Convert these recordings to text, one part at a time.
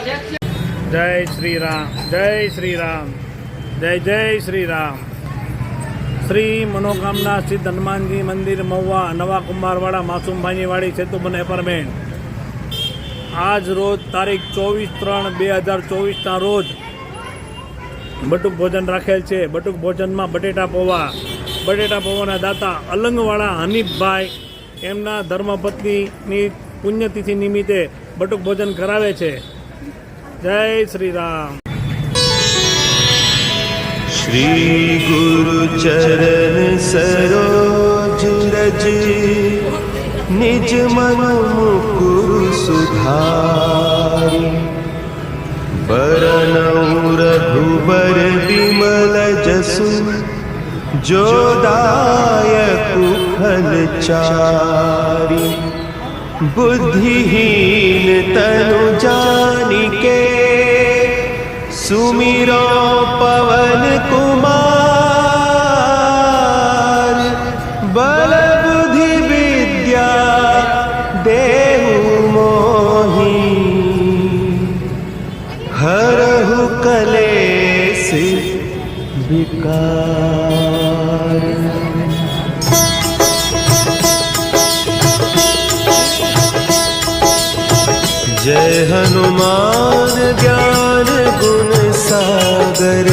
जय श्री राम, जय श्री राम, जय जय श्री राम। श्री मनोकामना सिद्ध हनुमान जी मंदिर महुआ नवा कुमारवाड़ा मासूम भाई वाड़ी सेतुबन एपार्टमेंट। आज रोज तारीख 24/3/2024 रोज बटुक भोजन राखेल है। बटुक भोजन में बटेटा पौवाना दाता अलंगवाड़ा हनीफ भाई एमना धर्मपत्नी पुण्यतिथि निमित्ते बटुक भोजन करावे छे। जय श्री राम। श्री गुरु चरण सरोज रज निज मन मुकुर सुधारि बरनउँ रघुबर विमल जसु जो दायक फल चारि बुद्धिहीन तनु जानिके सुमिरो पवन कुमार बल बुद्धि विद्या देहु मोहि हरहु कलेश विकार। जय हनुमान ज्ञान गुण सागर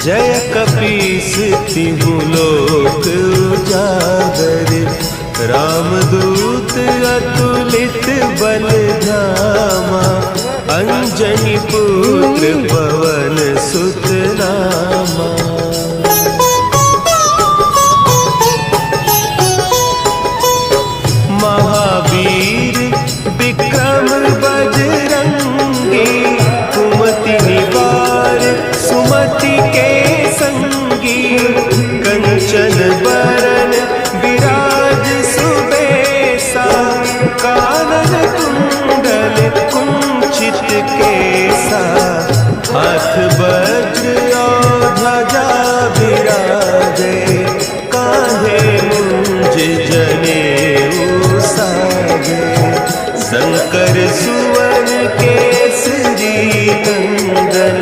जय कपीस तिहु लोक उजागर रामदूत अतुलित बल धामा अंजनी पुत्र पवन सुत नामा। महावीर विक्रम बजरंगी कुमति निवार सुमति के संगी कंचन बरन विराज सुबेसा कानन कुंडल कुंचित केसा हाथ वज्र और ध्वजा विराजे कांधे मुंज जनेऊ साजे शंकर सुवन केसरी नंदन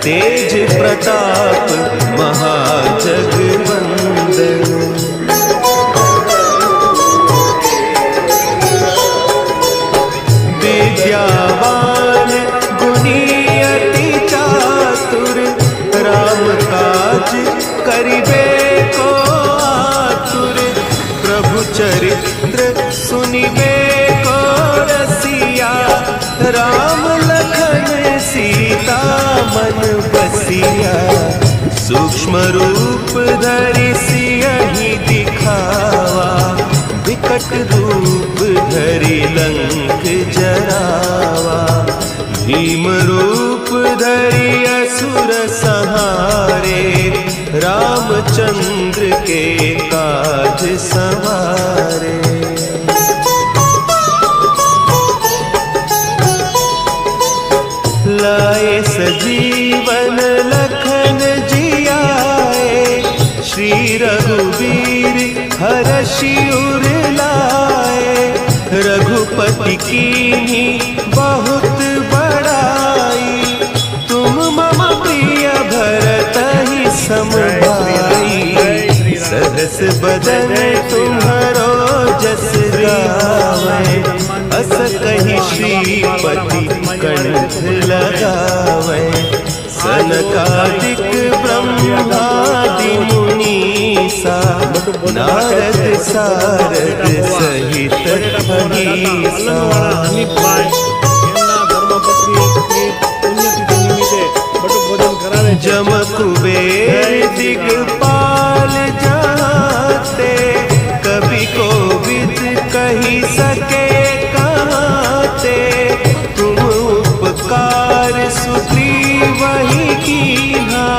तेज प्रताप महाजगवंदन। विद्यावान गुणी अति चातुर राम काज करिबे को आतुर प्रभु चरित्र सुनिबे राम लखन सीता मन बसिया सूक्ष्म रूप धरि सियहि दिखावा विकट रूप धरि लंक जरावा भीम रूप धरि असुर संहारे रामचंद्र के काज सवारे। लाए सजीवन लखन जियाए श्री रघुवीर हरषि उर लाए रघुपति कीन्ही बहुत बड़ाई तुम मम प्रिय भरतहि सम भाई सहस बदन तुम्हारो जस गावै अस कहि श्रीपति कंठ लगावै सनकादिक ब्रह्मादि मुनीसा नारद सारद सहित अहिसा। जम कुबेर दिगपाल जाते कवि कोविद कही सके कहते तुम उपकार सुग्रीव वही कीन्हा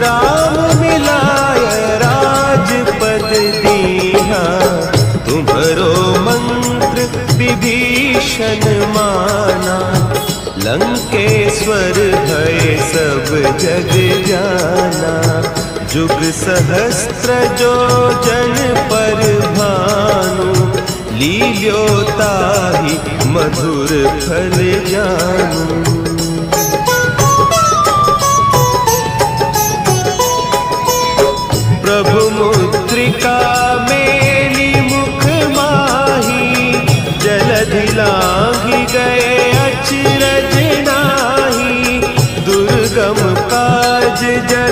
राम मिलाय राजपद दीन्हा तुम्हरो मंत्र विभीषण माना लंकेश्वर भय सब जग जाना जुग सहस्त्र जो जन पर भानु लील्योताहि मधुर फल जानू।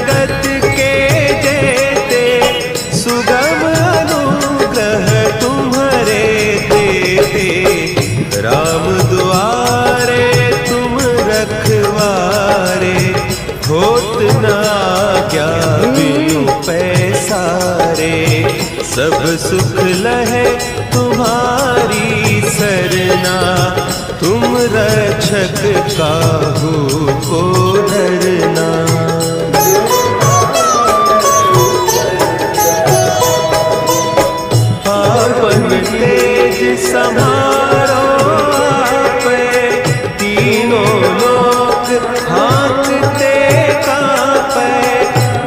जगत के जेते, सुगम अनुग्रह तुम्हारे देते। राम द्वारे तुम रखवारे, होत न आज्ञा बिनु पैसारे। सब सुख लहे तुम्हारी सरना, तुम रक्षक काहू को डरना। पावन तेज समारो आपे, तीनों लोक हाँकते कांपे।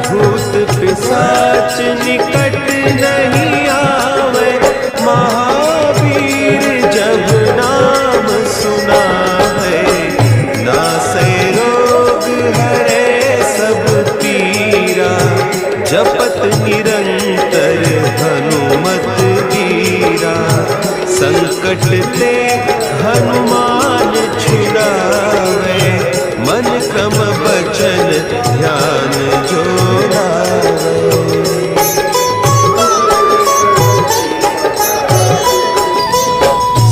भूत पिशाच निकट नहीं आवे, महावीर जब नाम सुना है। नासै रोग हरे सब पीरा, जपत निरंतर हनुमत वीरा। संकट ते हनुमान छुड़ावे, मन क्रम वचन ध्यान जो लावे।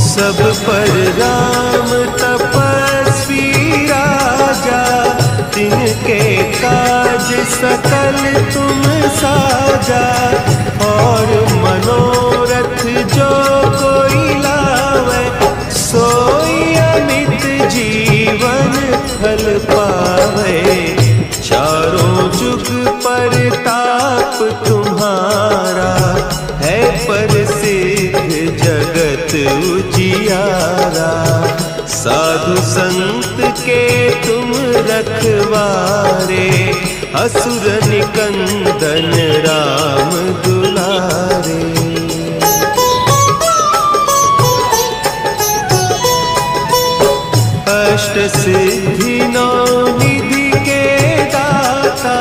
सब पर राम तपस्वी राजा, तिनके काज सकल तुम साजा। और मनोरथ जो कोई लावे, सोई अमित जीवन फल पावे। चारों जुग परताप तुम्हारा, है प्रसिद्ध जगत उजियारा। साधु संत के तुम रखवारे, असुर निकंदन राम दुलारे। अष्ट सिद्धि नौ निधि के दाता,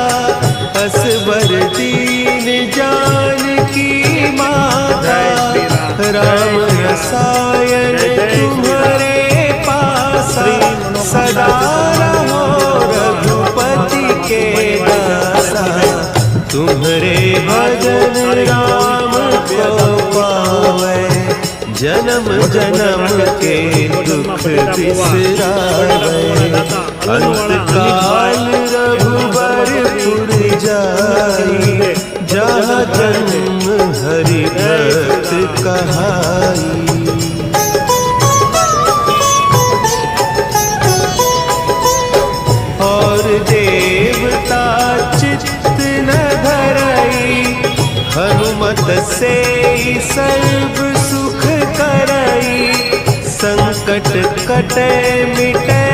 असवर दीन जानकी माता। राम रसायन तुम्हारे पासा, सदा रहो रघुपति के दासा। तुम्हारे भजन राम को पावे, जन्म जन्म के दुख बिसरावे। अंत काल रघुबरपुर जाई, जहाँ जन्म हरि भक्त कहाई। और देवता चित्त न धरई, हनुमत से सर्व सुख करई। संकट कटे मिटे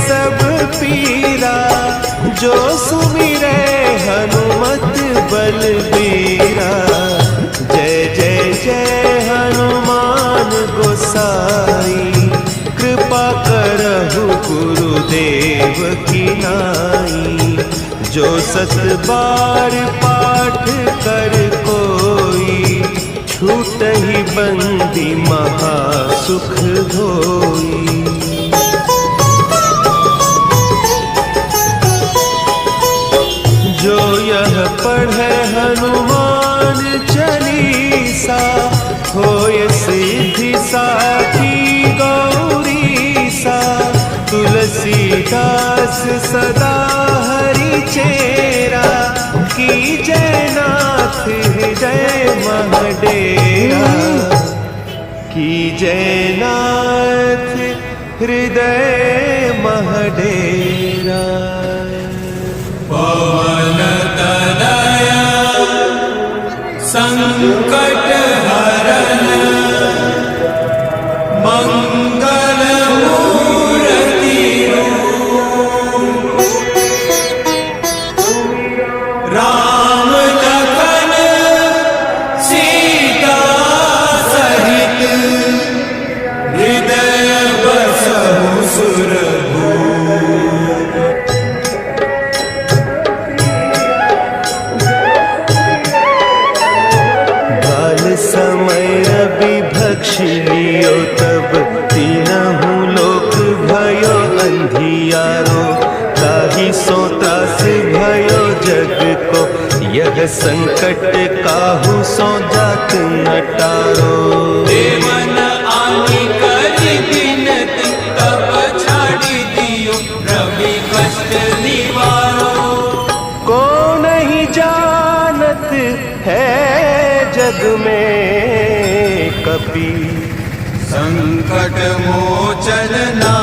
सब पीरा, जो सुमिरे हनुमत बलबीरा। जय जय जय हनुमान गोसाई, कृपा करहु गुरुदेव की नाई। जो सत बार पाठ कर कोई, छूटहि बंदी महा सुख होई। जो यह पढ़े हनुमान चालीसा, होय सिद्धि साखी गौरीसा। तुलसीदास सदा हरि चेरा, की जयनाथ हृदय महडेरा। की जयनाथ हृदय महडेरा। पवन तनया संकट हरन, मंगल मूर्ति राम लखन सीता सहित, हृदय बसहु सुरभूप। समय विभक्ष लियो तब, तीनहु लोक भयो अंधियारो। ताहि सो त्रास भयो जग को, यह संकट काहू सो जात न टारो। देवन आनी करी बिनती, तब छाड़ी दियो रवि कष्ट निवारो। को नहीं जानत है जग में कपि, संकट मोचन ना